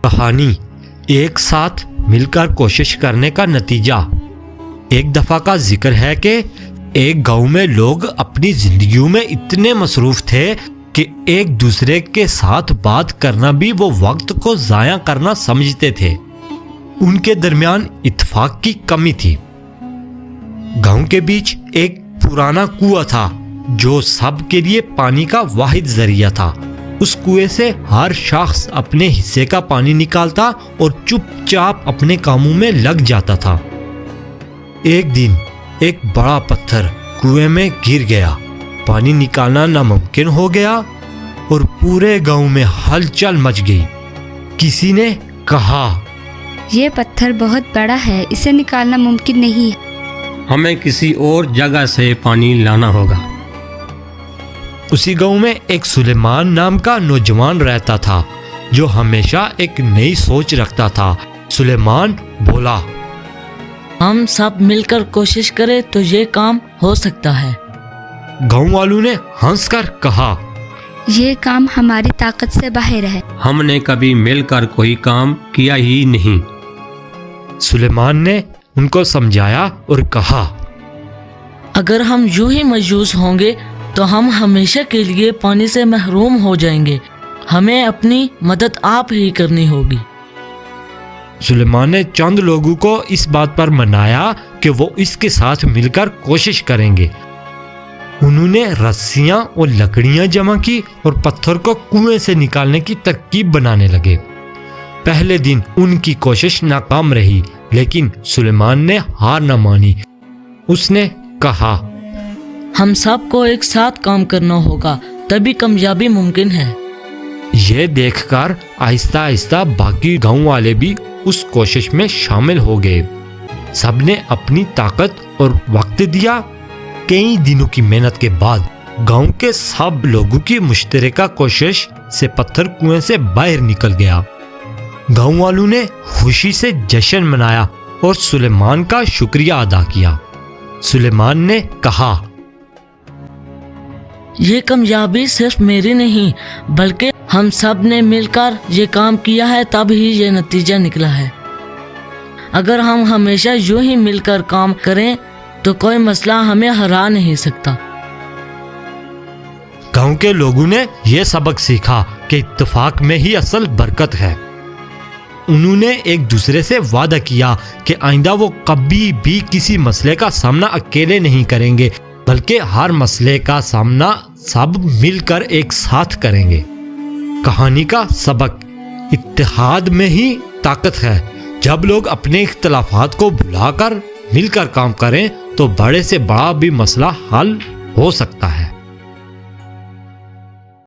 کہانی ایک ساتھ مل کر کوشش کرنے کا نتیجہ۔ ایک دفعہ کا ذکر ہے کہ ایک گاؤں میں لوگ اپنی زندگیوں میں اتنے مصروف تھے کہ ایک دوسرے کے ساتھ بات کرنا بھی وہ وقت کو ضائع کرنا سمجھتے تھے۔ ان کے درمیان اتفاق کی کمی تھی۔ گاؤں کے بیچ ایک پرانا کنواں تھا جو سب کے لیے پانی کا واحد ذریعہ تھا۔ اس کنویں سے ہر شخص اپنے حصے کا پانی نکالتا اور چپ چاپ اپنے کاموں میں لگ جاتا تھا۔ ایک دن ایک بڑا پتھر کنویں میں گر گیا، پانی نکالنا ناممکن ہو گیا اور پورے گاؤں میں ہلچل مچ گئی۔ کسی نے کہا، یہ پتھر بہت بڑا ہے، اسے نکالنا ممکن نہیں ہے، ہمیں کسی اور جگہ سے پانی لانا ہوگا۔ اسی گاؤں میں ایک سلیمان نام کا نوجوان رہتا تھا جو ہمیشہ ایک نئی سوچ رکھتا تھا۔ سلیمان بولا، ہم سب مل کر کوشش کریں تو یہ کام ہو سکتا ہے۔ گاؤں والوں نے ہنس کر کہا، یہ کام ہماری طاقت سے باہر ہے، ہم نے کبھی مل کر کوئی کام کیا ہی نہیں۔ سلیمان نے ان کو سمجھایا اور کہا، اگر ہم یوں ہی مایوس ہوں گے تو ہم ہمیشہ کے لیے پانی سے محروم ہو جائیں گے۔ ہمیں اپنی مدد آپ ہی کرنی ہوگی۔ سلیمان نے چند لوگوں کو اس بات پر منایا کہ وہ اس کے ساتھ مل کر کوشش کریں گے۔ انہوں نے رسیاں اور لکڑیاں جمع کی اور پتھر کو کنویں سے نکالنے کی ترکیب بنانے لگے۔ پہلے دن ان کی کوشش ناکام رہی، لیکن سلیمان نے ہار نہ مانی۔ اس نے کہا، ہم سب کو ایک ساتھ کام کرنا ہوگا، تبھی کامیابی ممکن ہے۔ یہ دیکھ کر آہستہ آہستہ باقی گاؤں والے بھی اس کوشش میں شامل ہو گئے۔ سب نے اپنی طاقت اور وقت دیا۔ کئی دنوں کی محنت کے بعد گاؤں کے سب لوگوں کی مشترکہ کوشش سے پتھر کنویں سے باہر نکل گیا۔ گاؤں والوں نے خوشی سے جشن منایا اور سلیمان کا شکریہ ادا کیا۔ سلیمان نے کہا، یہ کامیابی صرف میری نہیں بلکہ ہم سب نے مل کر یہ کام کیا ہے، تب ہی یہ نتیجہ نکلا ہے۔ اگر ہم ہمیشہ یوں ہی مل کر کام کریں تو کوئی مسئلہ ہمیں ہرا نہیں سکتا۔ گاؤں کے لوگوں نے یہ سبق سیکھا کہ اتفاق میں ہی اصل برکت ہے۔ انہوں نے ایک دوسرے سے وعدہ کیا کہ آئندہ وہ کبھی بھی کسی مسئلے کا سامنا اکیلے نہیں کریں گے، بلکہ ہر مسئلے کا سامنا سب مل کر ایک ساتھ کریں گے۔ کہانی کا سبق، اتحاد میں ہی طاقت ہے۔ جب لوگ اپنے اختلافات کو بھلا کر مل کر کام کریں تو بڑے سے بڑا بھی مسئلہ حل ہو سکتا ہے۔